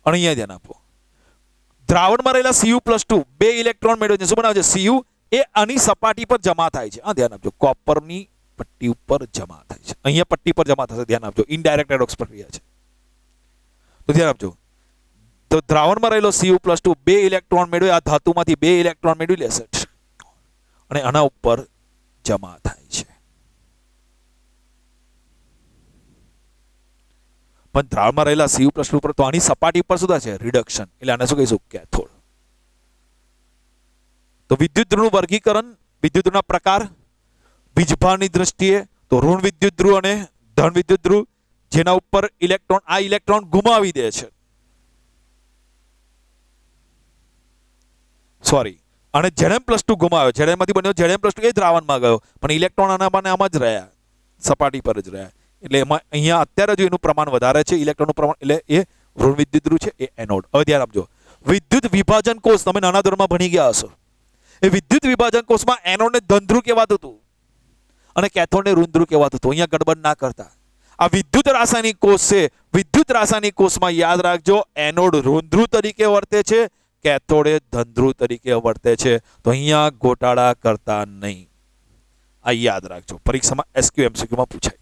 અને અહીંયા ધ્યાન આપો, દ્રાવણમાં રહેલા Cu+2 બે ઇલેક્ટ્રોન મેળવે છે. શું બનાવે છે? Cu એ આની સપાટી પર જમા થાય છે. હા, ધ્યાન આપજો, કોપરની પટ્ટી ઉપર જમા થાય છે. અહીંયા પટ્ટી પર જમા થશે, ધ્યાન આપજો, ઇનડાયરેક્ટ રેડોક્સ પ્રક્રિયા છે. તો ધ્યાન આપજો, તો દ્રાવણમાં રહેલો Cu+2 બે ઇલેક્ટ્રોન મેળવે, આ ધાતુમાંથી બે ઇલેક્ટ્રોન મેળવી લેશે અને આના ઉપર જમા થાય છે. પણ દ્રાવણમાં રહેલા Cu+2 પર તો આની સપાટી પર શું થશે? રિડક્શન. એટલે આને શું કહીશું? કેથોડ. તો વિદ્યુત ધ્રુવનું વર્ગીકરણ, વિદ્યુત ધ્રુવના પ્રકાર, વીજભારની દ્રષ્ટિએ તો ઋણ વિદ્યુત ધ્રુવ અને ધન વિદ્યુત ધ્રુવ, જેના ઉપર ઇલેક્ટ્રોન આ ઇલેક્ટ્રોન ગુમાવી દે છે. સોરી, અને Zn+2 ગુમાવ્યો, Znમાંથી બન્યો Zn+2 એ દ્રાવણમાં ગયો, પણ ઇલેક્ટ્રોન આમાં જ રહ્યા, સપાટી પર જ રહ્યા. એટલે એમાં અહીંયા અત્યારે જો એનું પ્રમાણ વધારે છે, ઇલેક્ટ્રોનનું પ્રમાણ, એટલે એ ઋણ વિદ્યુત ધ્રુવ છે, એ એનોડ. હવે ધ્યાન આપજો, વિદ્યુત વિભાજન કોષ તમે નાના ધોરણમાં ભણી ગયા હશો. એ વિદ્યુત વિભાજન કોષમાં એનોડને ધન ધ્રુવ કહેવાતું હતું અને કેથોડને ઋણ ધ્રુવ કહેવાતું હતું. અહીંયા ગડબડ ના કરતા. આ વિદ્યુત રાસાયણિક કોષ છે. વિદ્યુત રાસાયણિક કોષમાં યાદ રાખજો, એનોડ ઋણ ધ્રુવ તરીકે વર્તે છે, કેથોડ એ ધન ધ્રુવ તરીકે વર્તે છે. તો અહીંયા ગોટાળા કરતા નહીં. આ યાદ રાખજો, પરીક્ષામાં SQ MCQ માં પૂછાય.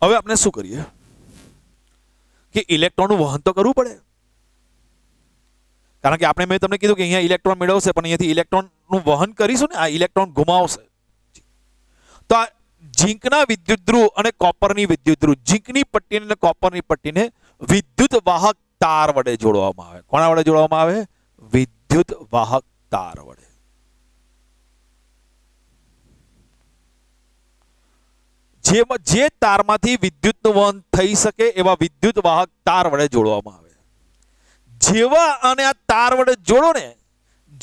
હવે આપણે શું કરીએ કે ઇલેક્ટ્રોનનું વહન તો કરવું પડે, કારણ કે મેં તમને કીધું કે અહીંયા ઇલેક્ટ્રોન મેળવશે, પણ અહીંયાથી ઇલેક્ટ્રોનનું વહન કરીશું ને, આ ઇલેક્ટ્રોન ગુમાવશે. તો આ ઝીંકના વિદ્યુત ધ્રુવ અને કોપરની વિદ્યુત ધ્રુવ, ઝીંકની પટ્ટીને અને કોપરની પટ્ટીને વિદ્યુત વાહક તાર વડે જોડવામાં આવે. કોના વડે જોડવામાં આવે? વિદ્યુત વાહક તાર વડે. જે તારમાંથી વિદ્યુતનું વહન થઈ શકે એવા વિદ્યુત વાહક તાર વડે જોડવામાં આવે. જેવા અને આ તાર વડે જોડો ને,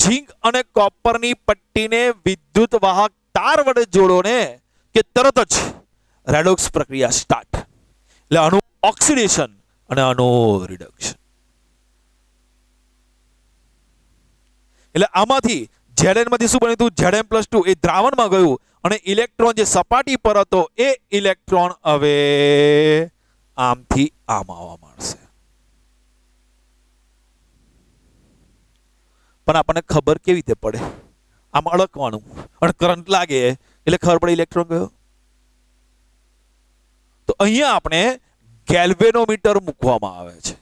ઝીંક અને કોપરની પટ્ટીને વિદ્યુત વાહક તાર વડે જોડો ને, કે તરત જ રેડોક્સ પ્રક્રિયા સ્ટાર્ટ. એટલે આનું ઓક્સિડેશન અને આનું રિડક્શન. એટલે આમાંથી Znમાંથી શું બન્યું હતું? Zn+2 એ દ્રાવણમાં ગયું અને ઇલેક્ટ્રોન જે સપાટી પર હતો એ ઇલેક્ટ્રોન હવે આમથી આમ આવવા માંડશે. પણ આપણને ખબર કેવી રીતે પડે? આમ અડકવાનું અને કરંટ લાગે એટલે ખબર પડે ઇલેક્ટ્રોન ગયો. તો અહીંયા આપણે ગેલ્વેનોમીટર મૂકવામાં આવે છે.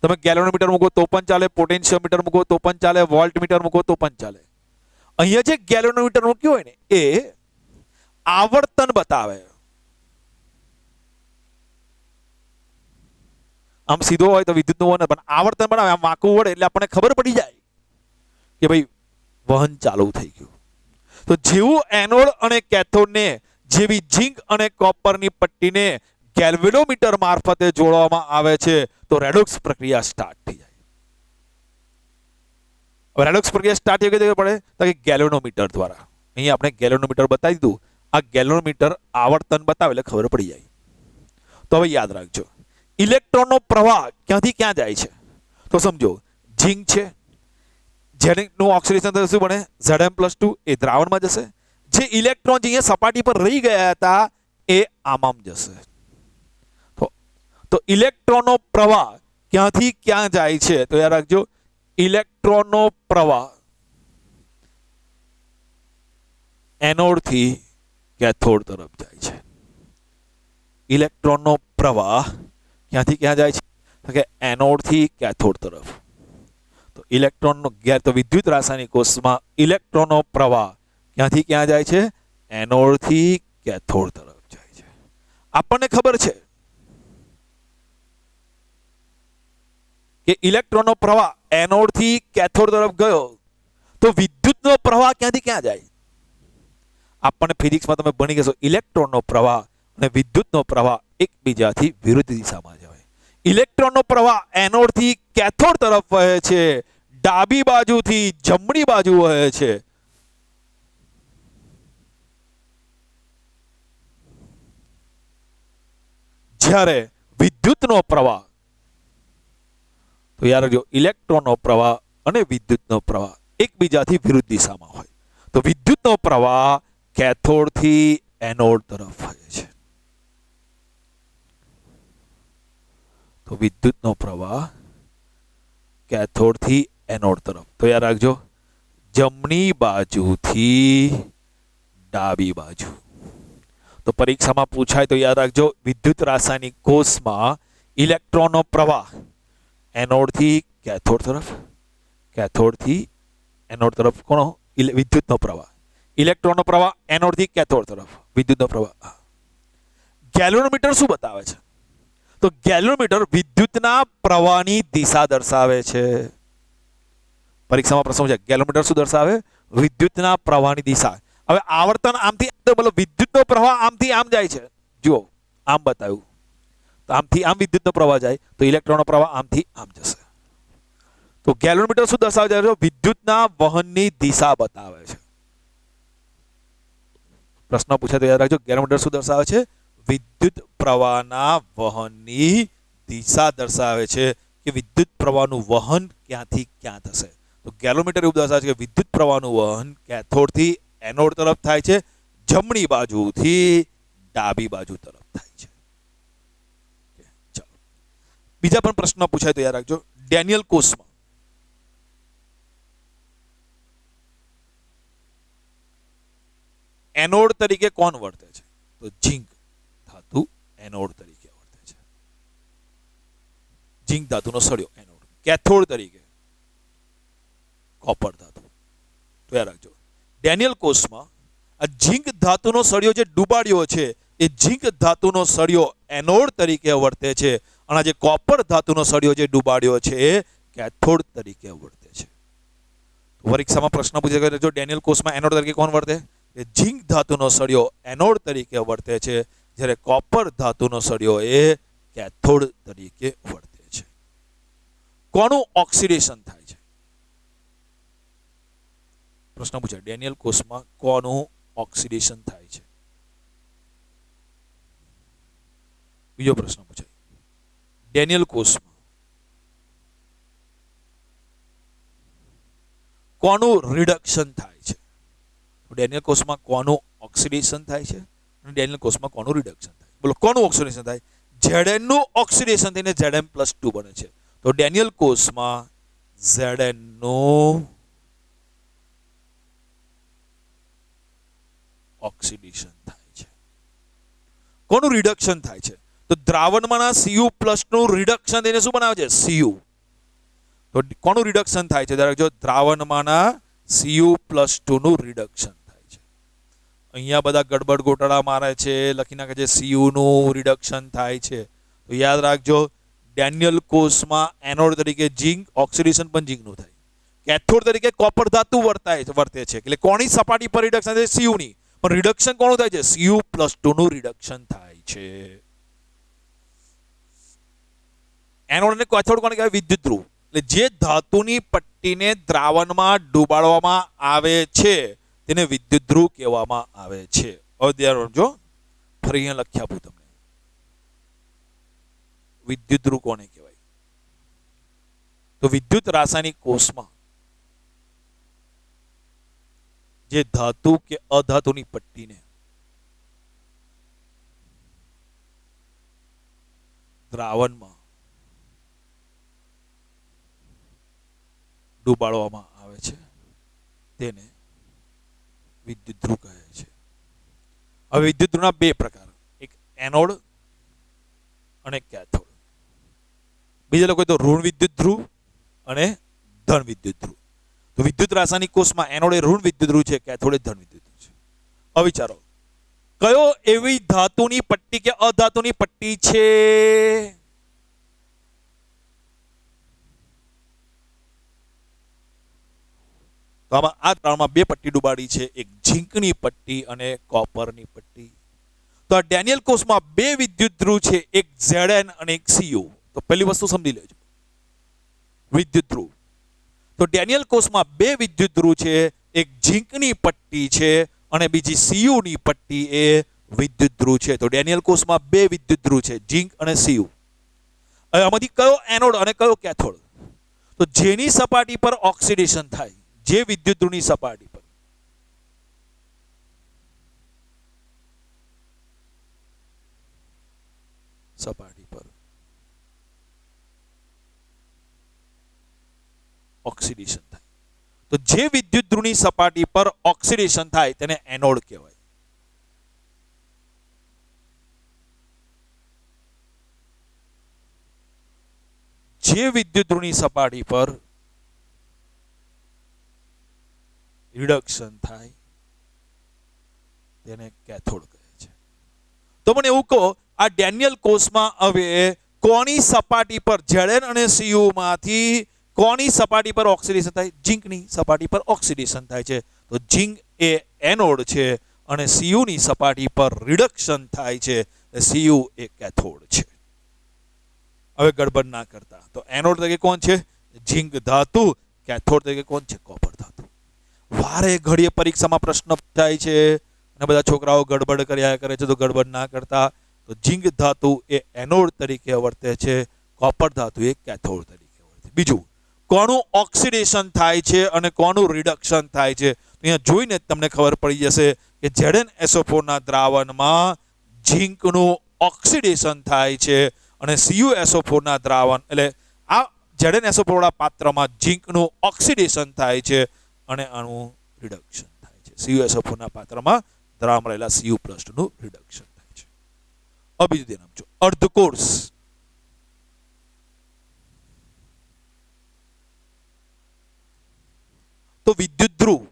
તમે ગેલ્વેનોમીટર મૂકો તો પણ ચાલે, પોટેન્શિયોમીટર મૂકો તો પણ ચાલે, વોલ્ટમીટર મૂકો તો પણ ચાલે. અહીંયા જે ગેલ્વેનોમીટર મૂક્યું હોય ને એ આવર્તન બતાવે. આમ સીધો હોય તો વિદ્યુતનું વહન, પણ આવર્તન બનાવે, આમ વાંકું વળે એટલે આપણને ખબર પડી જાય કે ભાઈ વહન ચાલુ થઈ ગયું. તો જેવું એનોડ અને કેથોડને જેવી ઝીંક અને કોપરની પટ્ટીને ગેલ્વેનોમીટર મારફતે જોડવામાં આવે છે તો રેડોક્સ પ્રક્રિયા સ્ટાર્ટ થઈ જાય. હવે રેડોક્સ પ્રક્રિયા સ્ટાર્ટ થઈ ગઈ પડે તો કે ગેલ્વેનોમીટર દ્વારા. અહીંયા આપણે ગેલ્વેનોમીટર બતાવી દીધું. આ ગેલ્વેનોમીટર આવર્તન બતાવે એટલે ખબર પડી જાય. તો હવે યાદ રાખજો, ઇલેક્ટ્રોનનો પ્રવાહ ક્યાંથી ક્યાં જાય છે? તો સમજો, ઝીંક છે, જેનું ઓક્સિડેશન થશે શું બને? Zn+2 એ દ્રાવણમાં જશે. જે ઇલેક્ટ્રોન જે અહીંયા સપાટી પર રહી ગયા હતા એ આમ જશે. તો ઇલેક્ટ્રોનનો પ્રવાહ ક્યાંથી ક્યાં જાય છે? તો યાદ રાખજો, ઇલેક્ટ્રોનનો પ્રવાહ એનોડથી કેથોડ તરફ જાય છે. ઇલેક્ટ્રોનનો પ્રવાહ ક્યાંથી ક્યાં જાય છે? તો કે એનોડથી કેથોડ તરફ. તો ઇલેક્ટ્રોનનો તો વિદ્યુત રાસાયણિક કોષમાં ઇલેક્ટ્રોનનો પ્રવાહ ક્યાંથી ક્યાં જાય છે? એનોડથી કેથોડ તરફ જાય છે. આપણને ખબર છે કે ઇલેક્ટ્રોનનો પ્રવાહ એનોડથી કેથોડ તરફ ગયો તો વિદ્યુતનો પ્રવાહ ક્યાંથી ક્યાં જાય? આપણને ફિઝિક્સમાં તમે ભણી ગયો, ઇલેક્ટ્રોનનો પ્રવાહ અને વિદ્યુતનો પ્રવાહ એકબીજાથી વિરુદ્ધ દિશામાં જાય. ઇલેક્ટ્રોનનો પ્રવાહ એનોડથી કેથોડ તરફ વહે છે, ડાબી બાજુથી જમણી બાજુ વહે છે. જ્યારે વિદ્યુતનો પ્રવાહ, તો યાર જો ઇલેક્ટ્રોનનો પ્રવાહ અને વિદ્યુતનો પ્રવાહ એકબીજાથી વિરુદ્ધ દિશામાં હોય તો વિદ્યુતનો પ્રવાહ કેથોડથી એનોડ તરફ વહે છે. તો વિદ્યુતનો પ્રવાહ કેથોડથી એનોડ તરફ. તો યાદ રાખજો, જમણી બાજુથી ડાબી બાજુ. તો પરીક્ષામાં પૂછાય તો યાદ રાખજો, વિદ્યુત રાસાયણિક કોષમાં ઇલેક્ટ્રોનનો પ્રવાહ એનોડથી કેથોડ તરફ, કેથોડથી એનોડ તરફ કોનો વિદ્યુતનો પ્રવાહ, ઇલેક્ટ્રોનનો પ્રવાહ એનોડથી કેથોડ તરફ વિદ્યુતનો પ્રવાહ. ગેલ્વેનોમીટર શું બતાવે છે? તો ગેલ્વેનોમીટર વિદ્યુતના પ્રવાહની દિશા દર્શાવે છે. પરીક્ષામાં પ્રશ્ન છે, ગેલ્વેનોમીટર શું દર્શાવે? વિદ્યુતના પ્રવાહની દિશા. હવે આવર્તન આમથી મતલબ વિદ્યુતનો પ્રવાહ આમથી આમ જાય છે. જુઓ, આમ બતાવ્યું તો આમથી આમ વિદ્યુતનો પ્રવાહ જાય તો ઇલેક્ટ્રોનનો પ્રવાહ આમથી આમ જશે. તો ગેલ્વેનોમીટર શું દર્શાવે છે? વિદ્યુતના વહનની દિશા બતાવે છે. પ્રશ્ન પૂછાય તો યાદ રાખજો, ગેલ્વેનોમીટર શું દર્શાવે છે? વિદ્યુત પ્રવાહના વહનની દિશા દર્શાવે છે કે વિદ્યુત પ્રવાહનું વહન ક્યાંથી ક્યાં થશે. તો ગેલ્વેનોમીટર એવું દર્શાવે છે કે વિદ્યુત પ્રવાહનું વહન કેથોડથી એનોડ તરફ થાય છે, જમણી બાજુથી ડાબી બાજુ તરફ થાય છે. ચાલો, બીજા પણ પ્રશ્ન પૂછાય તો યાદ રાખજો. ડેનિયલ કોષમાં એનોડ તરીકે કોણ વર્તે છે? તો ઝીંક ધાતુ એનોડ તરીકે વર્તે છે. ઝીંક ધાતુનો સળિયો એનોડ. કેથોડ તરીકે કોપર ધાતુ. તો યાદ રાખજો, ડેનિયલ કોષમાં આ ઝીંક ધાતુનો સળિયો જે ડૂબાડ્યો છે એ ઝીંક ધાતુનો સળિયો એનોડ તરીકે વર્તે છે અને જે કોપર ધાતુનો સળિયો જે ડૂબાડ્યો છે એ કેથોડ તરીકે વર્તે છે. પરીક્ષામાં પ્રશ્ન પૂછે કે જો ડેનિયલ કોષમાં એનોડ તરીકે કોણ વર્તે? એ ઝીંક ધાતુનો સળિયો એનોડ તરીકે વર્તે છે, જ્યારે કોપર ધાતુનો સળિયો એ કેથોડ તરીકે વર્તે છે. કોનું ઓક્સિડેશન થાય છે? પ્રશ્ન પૂછાય, ડેનિયલ કોષમાં કોનું ઓક્સિડેશન થાય છે? બીજો પ્રશ્ન પૂછાય, ડેનિયલ કોષમાં કોનું રિડક્શન થાય છે? ડેનિયલ કોષમાં કોનું ઓક્સિડેશન થાય છે અને ડેનિયલ કોષમાં કોનું રિડક્શન થાય? બોલો, કોનું ઓક્સિડેશન થાય? Zn નું ઓક્સિડેશન થઈને Zn+2 બને છે. તો ડેનિયલ કોષમાં Zn નું ઓક્સિડેશન થાય છે. કોનું રિડક્શન થાય છે? તો દ્રાવણમાંના Cu+ નું રિડક્શન થઈને શું બનાવે છે? Cu. તો કોનું રિડક્શન થાય છે? જો દ્રાવણમાંના Cu+2 નું રિડક્શન થાય છે. અહીંયા બધા ગડબડ ગોટાળા મારે છે, લખી નાખે છે Cu નું રિડક્શન થાય છે. તો યાદ રાખજો, ડેનિયલ કોષમાં એનોડ તરીકે ઝીંક, ઓક્સિડેશન પણ ઝીંકનું થાય. કેથોડ તરીકે કોપર ધાતુ વર્તે છે. એટલે કોની સપાટી પર રિડક્શન થાય? Cu ની. પણ રિડક્શન કોનું થાય છે? Cu+2 નું રિડક્શન થાય છે. એનોડ અને કેથોડ કોને કહેવાય? વિદ્યુત ધ્રુવ. એટલે જે ધાતુની પટ્ટીને દ્રાવણમાં ડૂબાડવામાં આવે છે તેને વિદ્યુત ધ્રુવ કહેવામાં આવે છે. હવે ધ્યાન રાખજો, ફરી અહીંયા લખી આપું તમને. વિદ્યુત ધ્રુવ કોને કહેવાય? તો વિદ્યુત રાસાયણિક કોષમાં જે ધાતુ કે અધાતુની પટ્ટીને દ્રાવણમાં ડૂબાડવામાં આવે છે તેને વિદ્યુત ધ્રુવ કહે છે. હવે વિદ્યુત ધ્રુવના બે પ્રકાર, એક એનોડ અને કેથોડ. બીજા લોકો તો ઋણ વિદ્યુત ધ્રુવ અને ધન વિદ્યુત ધ્રુવ. તો વિદ્યુત રાસાયણિક કોષમાં એનોડ એ ઋણ વિદ્યુત ધ્રુવ છે, કેથોડ એ ધન વિદ્યુત ધ્રુવ છે. હવે વિચારો, કયો એવી ધાતુની પટ્ટી કે અધાતુની પટ્ટી છે તો આમાં આ ત્રણમાં બે પટ્ટી ડૂબાડી છે, એક ઝીંકની પટ્ટી અને કોપરની પટ્ટી. તો આ ડેનિયલ કોષમાં બે વિદ્યુત ધ્રુવ છે, એક Zn અને એક Cu. તો પહેલી વસ્તુ સમજી લેજો, વિદ્યુત ધ્રુવ. તો ડેનિયલ કોષમાં બે વિદ્યુત ધ્રુવ છે, એક ઝીંકની પટ્ટી છે અને બીજી Cu ની પટ્ટી એ વિદ્યુત ધ્રુવ છે. તો ડેનિયલ કોષમાં બે વિદ્યુત ધ્રુવ છે, ઝીંક અને Cu. હવે આમાંથી કયો એનોડ અને કયો કેથોડ? તો જેની સપાટી પર ઓક્સિડેશન થાય, જે વિદ્યુત ધ્રુવની સપાટી પર ઓક્સિડેશન થાય, તો જે વિદ્યુત ધ્રુવની સપાટી પર ઓક્સિડેશન થાય તેને એનોડ કહેવાય. જે વિદ્યુત ધ્રુવની સપાટી પર રિડક્શન થાય તેને કેથોડ કહે છે. તો મને એવું કહો, આ ડેનિયલ કોષમાં હવે કોની સપાટી પર Zn અને Cu માંથી કોની સપાટી પર ઓક્સિડેશન થાય? ઝીંકની સપાટી પર ઓક્સિડેશન થાય છે. તો ઝીંક એ એનોડ છે અને Cu ની સપાટી પર રિડક્શન થાય છે, Cu એ કેથોડ છે. હવે ગડબડ ના કરતા. તો એનોડ તરીકે કોણ છે? ઝીંક ધાતુ. કેથોડ તરીકે કોણ છે? કોપર ધાતુ. વારે ઘડીએ પરીક્ષામાં પ્રશ્ન થાય છે અને બધા છોકરાઓ ગડબડ કર્યા કરે છે, તો ગડબડ ના કરતા. તો ઝીંક ધાતુ એ એનોડ તરીકે વર્તે છે, કોપર ધાતુ એ કેથોડ તરીકે વર્તે. બીજું, કોનું ઓક્સિડેશન થાય છે અને કોનું રિડક્શન થાય છે? તો અહીંયા જોઈને તમને ખબર પડી જશે કે ZnSO4 ના દ્રાવણમાં ઝીંકનું ઓક્સિડેશન થાય છે અને CuSO4 ના દ્રાવણ એટલે આ ZnSO4 વાળા પાત્રમાં ઝીંકનું ઓક્સિડેશન થાય છે અને આનું રિડક્શન થાય છે. CuSO4 ના પાત્રમાં દ્રાવણમાં રહેલા Cu+ નું રિડક્શન થાય છે. હવે બીજું ધ્યાન આપજો, અર્ધકોષ. તો વિદ્યુત ધ્રુવ,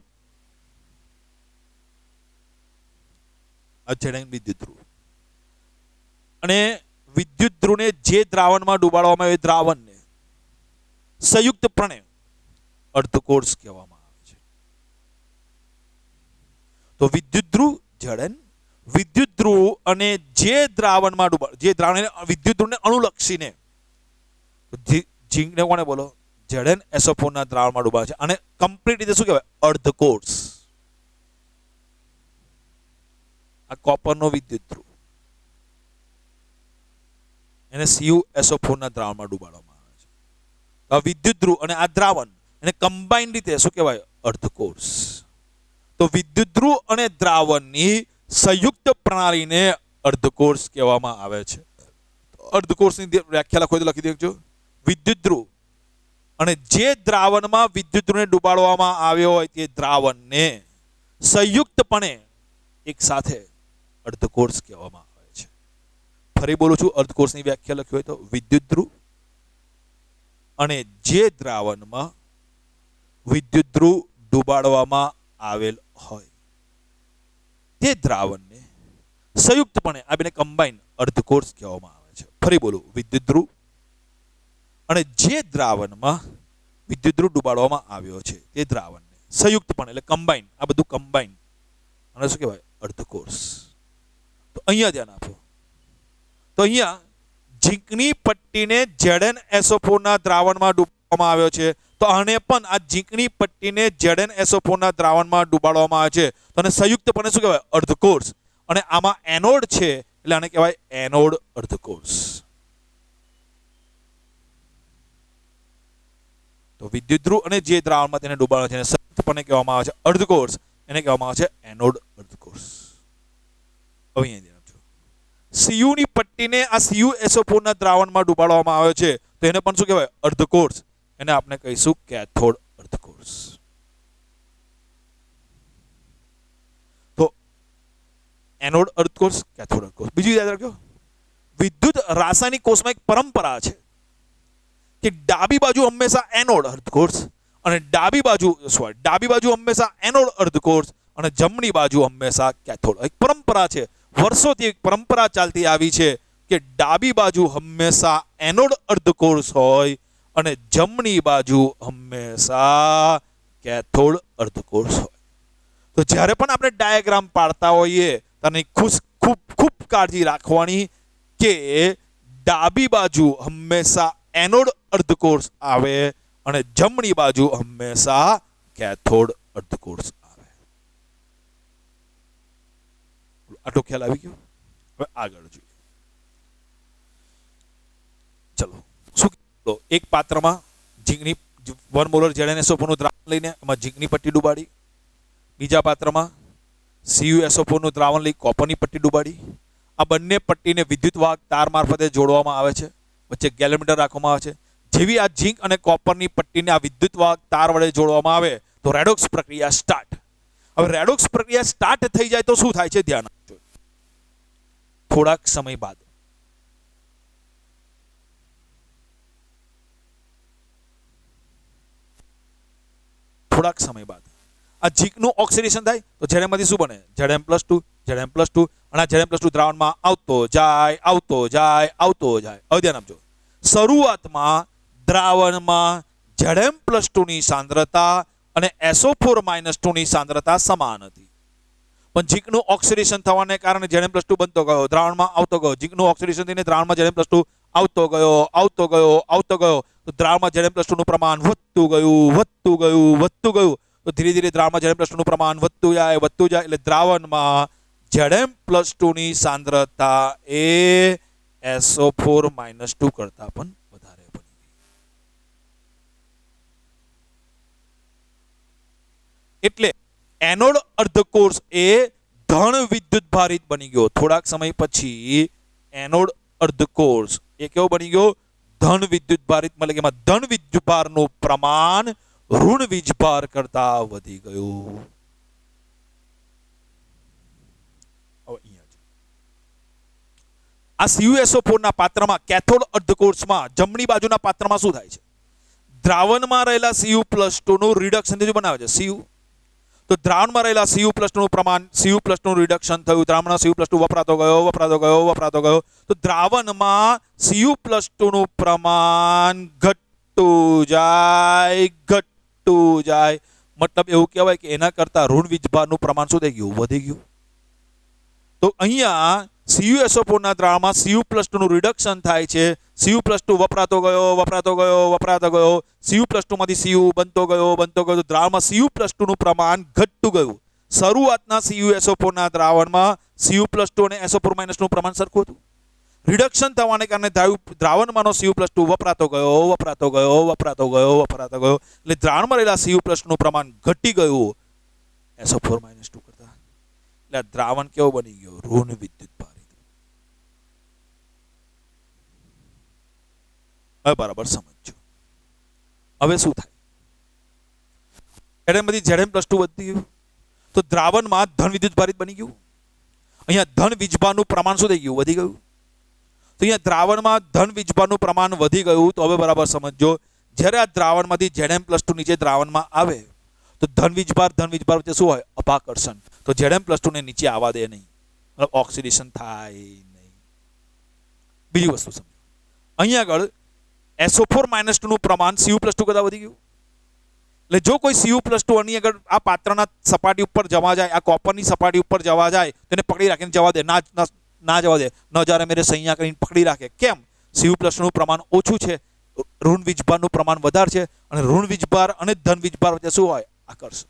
વિદ્યુત ધ્રુવ અને વિદ્યુત ધ્રુવને જે દ્રાવણમાં ડુબાડવામાં આવે દ્રાવણને સંયુક્તપણે અર્ધકોષ કહેવામાં આવે છે. તો વિદ્યુત ધ્રુવ Zn, વિદ્યુત ધ્રુવ અને જે દ્રાવણમાં જે દ્રાવણ વિદ્યુત ધ્રુવને અનુલક્ષીને ઝીંકને કોને બોલો? ZnSO4 ના દ્રાવણમાં ડૂબાવે છે અને કમ્પ્લીટ રીતે શું કહેવાય? અર્ધકોષ. આ કોપરનો વિદ્યુત ધ્રુવ એને CuSO4 ના દ્રાવણમાં ડૂબાડવામાં આવે છે. આ વિદ્યુત ધ્રુવ અને આ દ્રાવણ એને કમ્બાઇન્ડ રીતે શું કહેવાય? અર્ધકોષ. તો વિદ્યુત ધ્રુવ અને દ્રાવણની સંયુક્ત પ્રણાલીને અર્ધકોષ કહેવામાં આવે છે. અર્ધકોષની વ્યાખ્યા લખો તો લખી દેજો. વિદ્યુત ધ્રુવ અને જે દ્રાવણમાં વિદ્યુત ધ્રુવને ડુબાડવામાં આવ્યો હોય તે દ્રાવણને સંયુક્તપણે એક સાથે અર્ધકોષ કહેવામાં આવે છે. ફરી બોલું છું, અર્ધકોષની વ્યાખ્યા લખી હોય તો વિદ્યુત ધ્રુવ અને જે દ્રાવણમાં વિદ્યુત ધ્રુવ ડુબાડવામાં આવેલ હોય તે દ્રાવણને સંયુક્તપણે આ બેને કમ્બાઇન અર્ધકોષ કહેવામાં આવે છે. ફરી બોલું, વિદ્યુત ધ્રુવ અને જે દ્રાવણમાં વિદ્યુત ધ્રુવ ડુબાડવામાં આવ્યો છે તે દ્રાવણને સંયુક્તપણે એટલે કમ્બાઇન, આ બધું કમ્બાઇન અને શું કહેવાય? અર્ધકોષ. તો અહીંયા ધ્યાન આપો. તો અહીંયા ઝીંકની પટ્ટીને ZnSO4 ના દ્રાવણમાં ડૂબાડવામાં આવ્યો છે, તો આને પણ આ ઝીંકની પટ્ટીને ZnSO4 ના દ્રાવણમાં ડૂબાડવામાં આવે છે, તો આને સંયુક્તપણે શું કહેવાય? અર્ધકોષ. અને આમાં એનોડ છે એટલે આને કહેવાય એનોડ અર્ધકોષ. તો વિદ્યુત ધ્રુવ અને જે દ્રાવણમાં તેને ડૂબાડે છે સંયુક્તપણે કહેવામાં આવે છે અર્ધકોષ, એને કહેવામાં આવે છે એનોડ અર્ધકોષ. હવે અહીંયા Cu ની પટ્ટીને આ CuSO4 ના દ્રાવણમાં ડુબાડવામાં આવે છે, તો એને પણ શું કહેવાય? અર્ધકોષ. એને આપણે કહીશું કેથોડ અર્ધકોષ. તો એનોડ અર્ધકોષ, કેથોડ અર્ધકોષ. બીજું યાદ રાખજો, વિદ્યુત રાસાયણિક કોષમાં એક પરંપરા છે કે ડાબી બાજુ હંમેશા એનોડ અર્ધકોષ અને ડાબી બાજુ હંમેશા એનોડ અર્ધકોષ અને જમણી બાજુ હંમેશા કેથોડ. એક પરંપરા છે, વર્ષોથી એક પરંપરા ચાલતી આવી છે કે ડાબી બાજુ હંમેશા એનોડ અર્ધકોષ હોય અને જમણી બાજુ હંમેશા કેથોડ અર્ધકોષ હોય. તો જ્યારે પણ આપણે ડાયાગ્રામ પાડતા હોઈએ ત્યારે ખૂબ કાળજી રાખવાની કે ડાબી બાજુ હંમેશા એનોડ અર્ધકોષ આવે અને જમણી બાજુ હંમેશા કેથોડ અર્ધકોષ આવે. આટલો ખ્યાલ આવી ગયો? હવે આગળ જોઈએ. ચલો, શું એક પાત્રમાં 1 મોલર ZnSO4 નું દ્રાવણ લઈને એમાં ઝીંકની પટ્ટી ડૂબાડી, બીજા પાત્રમાં CuSO4 નું દ્રાવણ લઈ કોપરની પટ્ટી ડૂબાડી. આ બંને પટ્ટીને વિદ્યુત વાહક તાર મારફતે જોડવામાં આવે છે, વચ્ચે ગેલોમીટર રાખવામાં આવે છે. જેવી આ ઝીંક અને કોપરની પટ્ટીને આ વિદ્યુત વાહક તાર વડે જોડવામાં આવે તો રેડોક્સ પ્રક્રિયા સ્ટાર્ટ. હવે રેડોક્સ પ્રક્રિયા સ્ટાર્ટ થઈ જાય તો શું થાય છે ધ્યાન આપજો. થોડાક સમય બાદ આ ઝીંકનું ઓક્સિડેશન થાય તો ઝેડએમમાંથી શું બને? Zm+2 Zm+2 અને આ Zm+2 દ્રાવણમાં આવતો જાય. હવે ધ્યાન આપજો. શરૂઆતમાં દ્રાવણમાં Zm+2 ની સાંદ્રતા અને SO4-2 ની સાંદ્રતા સમાન હતી, પણ ઝીંકનું ઓક્સિડેશન થવાને કારણે Zm+2 બનતો ગયો, દ્રાવણમાં આવતો ગયો. ઝીંકનું ઓક્સિડેશન થઈને દ્રાવણમાં Zm+2 આવતો ગયો તો દ્રાવણમાં Zm+2 નું પ્રમાણ વધતું ગયું. તો ધીરે ધીરે દ્રાવણમાં Zm+2 નું પ્રમાણ વધતું જાય એટલે દ્રાવણમાં Zm+2 ની સાંદ્રતા એ SO4-2 કરતા પણ વધારે બની ગઈ. એટલે એનોડ અર્ધકોષ એ ધન વિદ્યુત ભારિત બની ગયો. થોડાક સમય પછી એનોડ અર્ધકોષ એ કેવો બની ગયો? ધન વિદ્યુત ભારિત. એટલે કે એમાં ધન વિદ્યુત ભારનું પ્રમાણ ઋણ વીજભાર કરતા વધી ગયું. આ CuSO4 ના પાત્રમાં કેથોડ અર્ધકોષમાં જમણી બાજુના પાત્રમાં શું થાય છે? દ્રાવણમાં રહેલા Cu+2 નું રિડક્શન બનાવે છે Cu. તો દ્રાવણમાં રહેલા Cu+2 નું પ્રમાણ Cu+2 નું રિડક્શન થયું, દ્રાવણમાં Cu+2 વપરાતો ગયો. તો દ્રાવણમાં Cu+2 નું પ્રમાણ ઘટતું જાય. મતલબ એવું કહેવાય કે એના કરતા ઋણ વીજભારનું પ્રમાણ શું થઈ ગયું? વધી ગયું. તો અહીંયા CuSO4 ના દ્રાવણમાં Cu+2 નું રિડક્શન થાય છે. Cu+2 વપરાતો ગયો. Cu+2 માંથી Cu બનતો ગયો. તો દ્રાવણમાં Cu+2 નું પ્રમાણ ઘટતું ગયું. શરૂઆતના CuSO4 ના દ્રાવણમાં Cu+2 અને SO4- નું પ્રમાણ સરખું હતું. રિડક્શન થવાને કારણે દ્રાવણમાંનો Cu+2 વપરાતો ગયો. એટલે દ્રાવણમાં રહેલા Cu+2 નું પ્રમાણ ઘટી ગયું SO4-2 કરતા. એટલે દ્રાવણ કેવો બની ગયો? ઋણ વિદ્યુત ભારિત. હવે બરાબર સમજો. હવે શું થાય? એમાંથી Zm+2 વધતી ગયું તો દ્રાવણમાં ધન વિદ્યુત ભારિત બની ગયું. અહીંયા ધન વીજભારનું પ્રમાણ શું થઈ ગયું? વધી ગયું. તો અહીંયા દ્રાવણમાં ધન વીજભારનું પ્રમાણ વધી ગયું. તો હવે બરાબર સમજો. જ્યારે આ દ્રાવણમાંથી Zm+2 નીચે દ્રાવણમાં આવે તો ધન વીજભાર વચ્ચે શું હોય? અપાકર્ષણ. તો Zm+2 ને નીચે આવવા દે નહીં, મતલબ ઓક્સિડેશન થાય નહીં. બીજી વસ્તુ સમજો. અહીંયા આગળ SO4-2 નું પ્રમાણ Cu+2 કરતા વધી ગયું. એટલે જો કોઈ Cu+2 આની આગળ આ પાત્રના સપાટી ઉપર જવા જાય, આ કોપરની સપાટી ઉપર જવા જાય, તેને પકડી રાખીને જવા દે, ના જવા દે. ન જ્યારે મેરે સૈયા કરીને પકડી રાખે. કેમ? Cu+2 નું પ્રમાણ ઓછું છે, ઋણ વીજભારનું પ્રમાણ વધારે છે, અને ઋણ વીજભાર અને ધન વીજભાર વચ્ચે શું હોય? આકર્ષણ.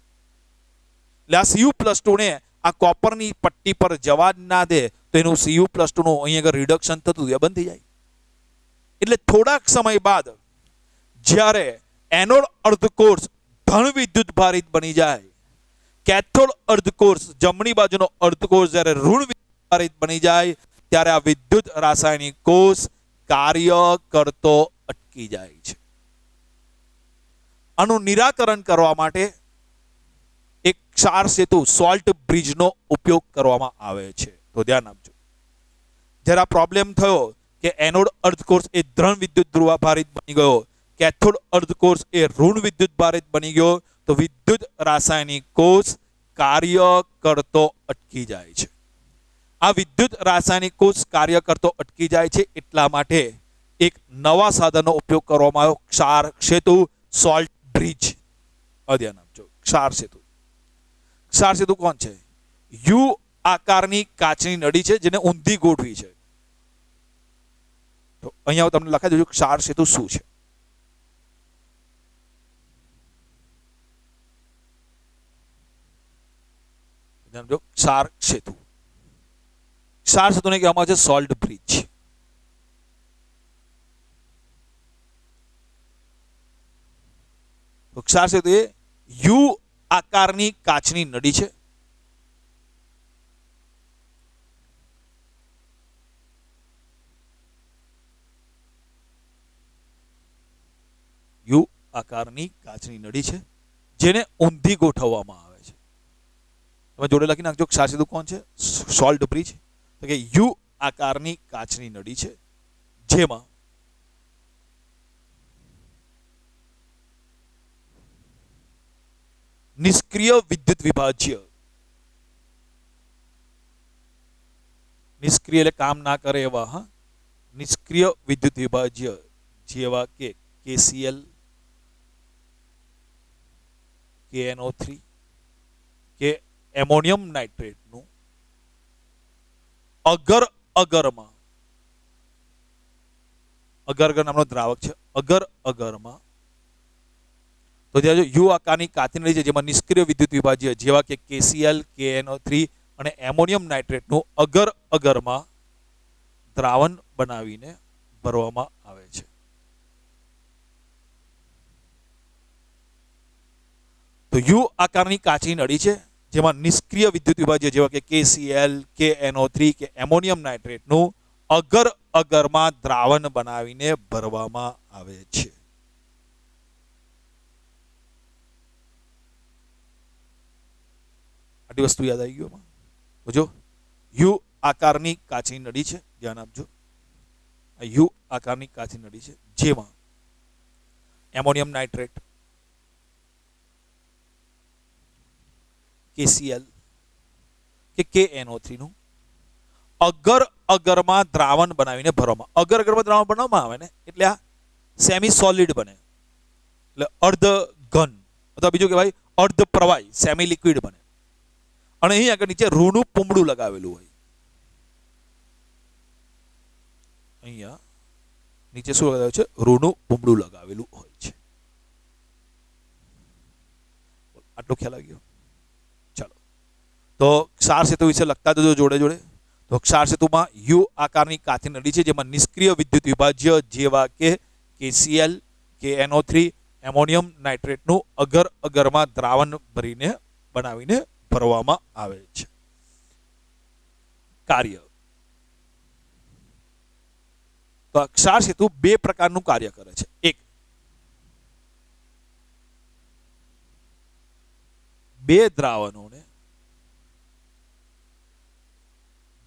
એટલે આ Cu+2 ને આ કોપરની પટ્ટી પર જવા જ ના દે તો એનું Cu+2 નું અહીં આગળ રિડક્શન થતું એ બંધ થઈ જાય. એટલે થોડાક સમય બાદ જ્યારે એનોડ અર્ધકોષ ધન વિદ્યુત ભારિત બની જાય, કેથોડ અર્ધકોષ જમણી બાજુનો અર્ધકોષ જ્યારે ઋણ વિદ્યુત ભારિત બની જાય ત્યારે આ વિદ્યુત રાસાયણિક કોષ કાર્ય કરતો અટકી જાય છે. આનું નિરાકરણ કરવા માટે એક ક્ષાર સેતુ સોલ્ટ બ્રિજનો ઉપયોગ કરવામાં આવે છે. તો ધ્યાન આપજો. જ્યારે આ પ્રોબ્લેમ થયો કે એનોડ અર્ધકોષ એ ધન વિદ્યુત ધ્રુવાભારિત બની ગયો, કેથોડ અર્ધકોષ એ ઋણ વિદ્યુત ભારિત બની ગયો, તો વિદ્યુત રાસાયણિક કોષ કાર્ય કરતો અટકી જાય છે. આ વિદ્યુત રાસાયણિક કોષ કાર્ય કરતો અટકી જાય છે એટલા માટે એક નવા સાધનનો ઉપયોગ કરવામાં આવ્યો, ક્ષાર સેતુ સોલ્ટ બ્રિજ. ધ્યાન આપજો. ક્ષાર સેતુ કોણ છે? યુ આકારની કાચની નળી છે જેને ઊંધી ગોઠવી છે. તો અહીંયા તમને લખાઈ દઉં ક્ષાર સેતુ શું છે. ક્ષાર સેતુને કહેવામાં આવે છે સોલ્ટ બ્રિજ. તો ક્ષાર સેતુ એ યુ આકારની કાચની નળી છે. યુ આકારની કાચની નળી છે જેને ઊંધી ગોઠવવામાં આવે છે. તમે જોડે લખી નાખજો ક્ષાર સેતુ કોણ છે? Salt bridge. તો કે યુ આકારની કાચની નળી છે જેમાં નિષ્ક્રિય વિદ્યુત વિભાજ્ય, નિષ્ક્રિય એટલે કામ ના કરે એવા, હા, નિષ્ક્રિય વિદ્યુત વિભાજ્ય જેવા કે KCl, KNO3 કે એમોનિયમ નાઇટ્રેટનું અગર અગરમાં, અગર અગર નામનો દ્રાવક છે, અગર અગરમાં, તો ત્યાં યુ આકારની કાચની નળી છે જેમાં નિષ્ક્રિય વિદ્યુત વિભાજ્ય જેવા કે KCl, KNO3 અને એમોનિયમ નાઇટ્રેટનું અગર અગરમાં દ્રાવણ બનાવીને ભરવામાં આવે છે. તો યુ આકારની કાચની નળી છે જેમાં નિષ્ક્રિય વિદ્યુત વિભાજ્ય જેવા કે KCl, KNO3 કે એમોનિયમ નાઇટ્રેટનું અગર અગરમાં દ્રાવણ બનાવીને ભરવામાં આવે છે. આટલી વસ્તુ યાદ આવી ગયું? તો જો યુ આકારની કાચની નળી છે, ધ્યાન આપજો, આ યુ આકારની કાચની નળી છે જેમાં એમોનિયમ નાઇટ્રેટ, KCl કે KNO3 નું અગર અગરમાં દ્રાવણ બનાવીને ભરવામાં, અગર અગરમાં દ્રાવણ બનાવવામાં આવે ને એટલે આ સેમી સોલિડ બને, એટલે અર્ધ ઘન અથવા બીજું કહેવાય અર્ધ પ્રવાહી, સેમી લિક્વિડ બને. અને અહીં આગળ નીચે રૂનું પૂમડું લગાવેલું હોય. અહીંયા નીચે શું લગાવેલું છે? રૂનું પૂમડું લગાવેલું હોય છે. આટલો ખ્યાલ આવી ગયો? ચાલો, તો ક્ષાર સેતુ વિશે લખતા જજો જોડે જોડે. તો ક્ષાર સેતુમાં યુ આકારની કાચની નળી છે જેમાં નિષ્ક્રિય વિદ્યુત વિભાજ્ય જેવા કે KCl, KNO3, એમોનિયમ નાઇટ્રેટનું અગર અગરમાં દ્રાવણ ભરીને બનાવીને ભરવામાં આવે છે. કાર્ય. તો ક્ષાર સેતુ બે પ્રકારનું કાર્ય કરે છે. એક, બે દ્રાવણોને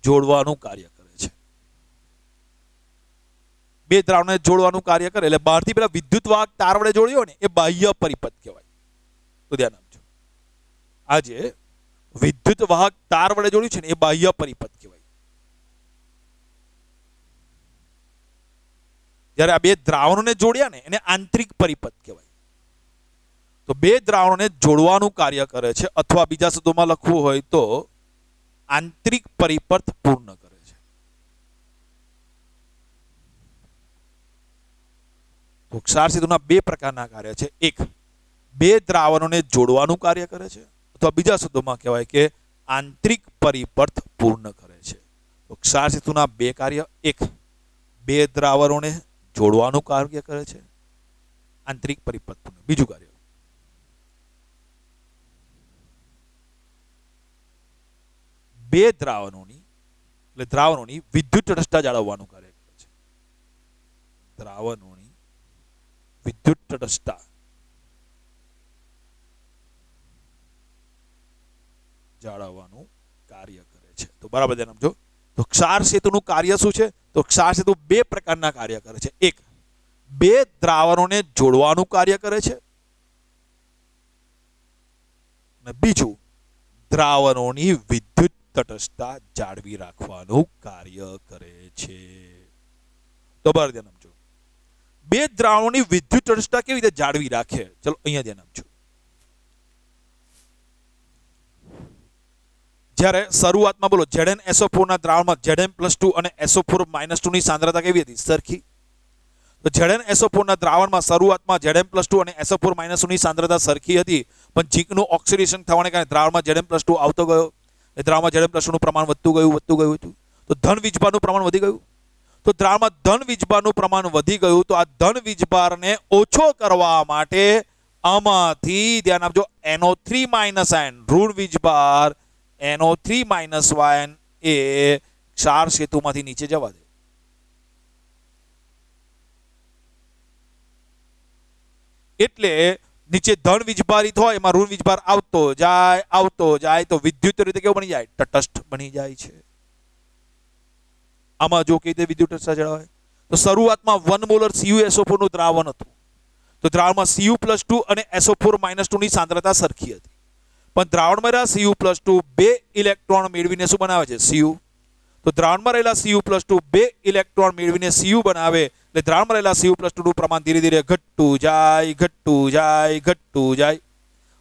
જોડવાનું કાર્ય કરે છે. બે દ્રાવણોને જોડવાનું કાર્ય કરે એટલે બહારથી પેલા વિદ્યુત વાહક તાર વડે જોડ્યો ને એ બાહ્ય પરિપથ કહેવાય. તો ધ્યાન આપજો, આજે વિદ્યુત વાહક તાર વડે જોડ્યું છે ને એ બાહ્ય પરિપથ કહેવાય. જ્યારે આ બે દ્રાવણોને જોડ્યા ને એને આંતરિક પરિપથ કહેવાય. તો બે દ્રાવણોને જોડવાનું કાર્ય કરે છે, અથવા બીજા શબ્દોમાં લખવું હોય તો આંતરિક પરિપથ પૂર્ણ કરે છે. તો ક્ષાર સેતુના બે પ્રકારના કાર્ય છે. એક, બે દ્રાવણોને જોડવાનું કાર્ય કરે છે, અથવા બીજા શબ્દોમાં કહેવાય કે આંતરિક પરિપથ પૂર્ણ કરે છે. તો ક્ષાર સેતુના બે કાર્ય, એક, બે દ્રાવણોને જોડવાનું કાર્ય કરે છે, આંતરિક પરિપથ પૂર્ણ. બીજું કાર્ય, બે દ્રાવણોની વિદ્યુત તટસ્થતા જાળવવાનું કાર્ય કરે છે. દ્રાવણોની વિદ્યુત તટસ્થતા જાળવવાનું કાર્ય કરે છે. તો બરાબર ધ્યાન આપજો. તો ક્ષાર સેતુનું કાર્ય શું છે? તો ક્ષાર સેતુ બે પ્રકારના કાર્ય કરે છે. એક, બે દ્રાવણોને જોડવાનું કાર્ય કરે છે, અને બીજું, દ્રાવણોની વિદ્યુત તટસ્થતા જાળવી રાખવાનું કાર્ય કરે છે. તો બરાબર ધ્યાન આપજો. બે દ્રાવણોની વિદ્યુત તટસ્થતા કેવી રીતે જાળવી રાખે? ચલો અહીંયા ધ્યાન આપજો. જ્યારે શરૂઆતમાં બોલો ZnSO4 ના દ્રાવણમાં Zn+2 અને SO4-2 ની સાંદ્રતા કેવી હતી? સરખી. તો ZnSO4 ના દ્રાવણમાં શરૂઆતમાં Zn+2 અને SO4-2 ની સાંદ્રતા સરખી હતી, પણ ઝીંકનું ઓક્સિડેશન થવાને કારણે દ્રાવણમાં Zn+2 આવતો ગયો, એ દ્રાવણમાં Zn+2 નું પ્રમાણ વધતું ગયું હતું. તો ધન વીજભારનું પ્રમાણ વધી ગયું. તો દ્રાવણમાં ધન વીજભારનું પ્રમાણ વધી ગયું, તો આ ધન વીજભારને ઓછો કરવા માટે આમાંથી ધ્યાન આપજો NO3 માઇનસ આયન ઋણ વીજભાર NO3 માઇનસ આયન એ ક્ષાર સેતુમાંથી નીચે જવા દે. એટલે નીચે ધન વીજભારિત હોય એમાં ઋણ વીજભાર આવતો જાય તો વિદ્યુત રીતે કેવું બની જાય? તટસ્થ બની જાય છે. આમાં જો કે વિદ્યુત તટસ્થતા જળવાય તો શરૂઆતમાં 1 મોલર CuSO4 નું દ્રાવણ હતું. તો દ્રાવણમાં Cu+2 અને SO4-2 ની સાંદ્રતા સરખી હતી. પણ દ્રાવણમાં રહેલા Cu+2 બે ઇલેક્ટ્રોન મેળવીને શું બનાવે છે? Cu. તો દ્રાવણમાં રહેલા Cu+2 બે ઇલેક્ટ્રોન મેળવીને Cu બનાવે એટલે દ્રાવણમાં રહેલા Cu+2 નું પ્રમાણ ધીરે ધીરે ઘટતું જાય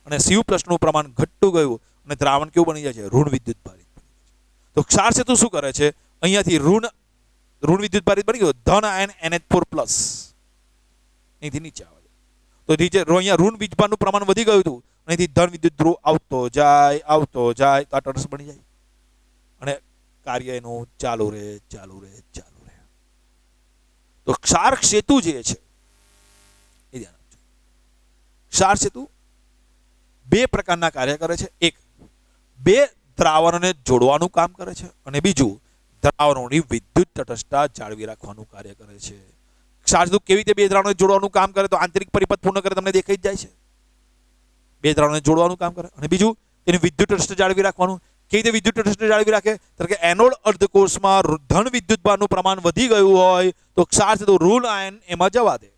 અને Cu+ નું પ્રમાણ ઘટતું ગયું અને દ્રાવણ કેવું બની જાય છે? ઋણ વિદ્યુત ભારિત. તો ક્ષાર સેતુ શું કરે છે? અહીંયાથી ઋણ વિદ્યુત ભારિત બની ગયો, ધન આયન NH4+ અહીંથી નીચે આવે. તો નીચે અહીંયા ઋણ વીજભારનું પ્રમાણ વધી ગયું હતું, અહીંથી ધન વિદ્યુત ધ્રુવ આવતો જાય તો આ તટસ્થ બની જાય અને કાર્ય એનું ચાલુ રહે. તો ક્ષાર સેતુ જે છે એ ધ્યાન આપજો. ક્ષાર સેતુ બે પ્રકારના કાર્ય કરે છે. એક, બે દ્રાવણોને જોડવાનું કામ કરે છે અને બીજું દ્રાવણોની વિદ્યુત તટસ્થતા જાળવી રાખવાનું કાર્ય કરે છે. ક્ષાર સેતુ કેવી રીતે બે દ્રાવણોને જોડવાનું કામ કરે? તો આંતરિક પરિપથ પૂર્ણ કરે તમને દેખાઈ જ જાય છે. બે દ્રાવણોને જોડવાનું કામ કરે અને બીજું તેની વિદ્યુત તટસ્થતા જાળવી રાખવાનું. કેવી રીતે વિદ્યુત તટસ્થતા જાળવી રાખે? કારણ કે એનોડ અર્ધકોષમાં ધન વિદ્યુતભારનું પ્રમાણ વધી ગયું હોય તો ક્ષાર સેતુ ઋણ આયન એમાં જવા દે.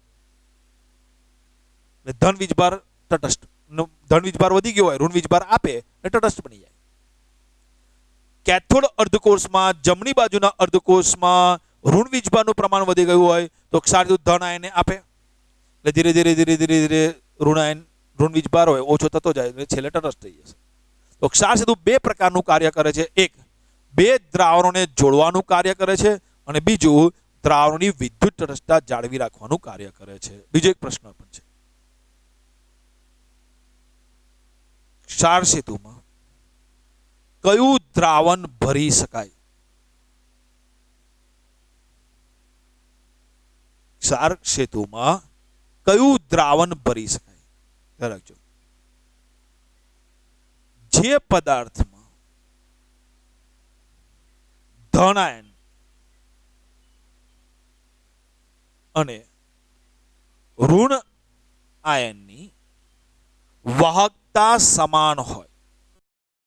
ધન વીજભાર તટસ્થ, ધન વીજભાર વધી ગયો હોય ઋણ વીજભાર આપે એટલે તટસ્થ બની જાય. કેથોડ અર્ધકોષમાં જમણી બાજુના અર્ધકોષમાં ઋણ વીજભારનું પ્રમાણ વધી ગયું હોય તો ક્ષાર સેતુ ધન આયનને આપે એટલે ધીરે ધીરે ઋણ વીજભાર હોય ઓછો થતો જાય એટલે છેલ્લે તટસ્થ થઈ જશે. તો ક્ષાર સેતુ બે પ્રકારનું કાર્ય કરે છે. એક, બે દ્રાવણોને જોડવાનું કાર્ય કરે છે અને બીજું દ્રાવણોની વિદ્યુત તટસ્થતા જાળવી રાખવાનું કાર્ય કરે છે. બીજો એક પ્રશ્ન પણ છે. ક્ષાર સેતુમાં કયું દ્રાવણ ભરી શકાય? ક્ષાર સેતુમાં કયું દ્રાવણ ભરી શકાય? યાદ રાખજો. જે પદાર્થમાં ધન આયન અને ઋણ આયનની વાહકતા સમાન હોય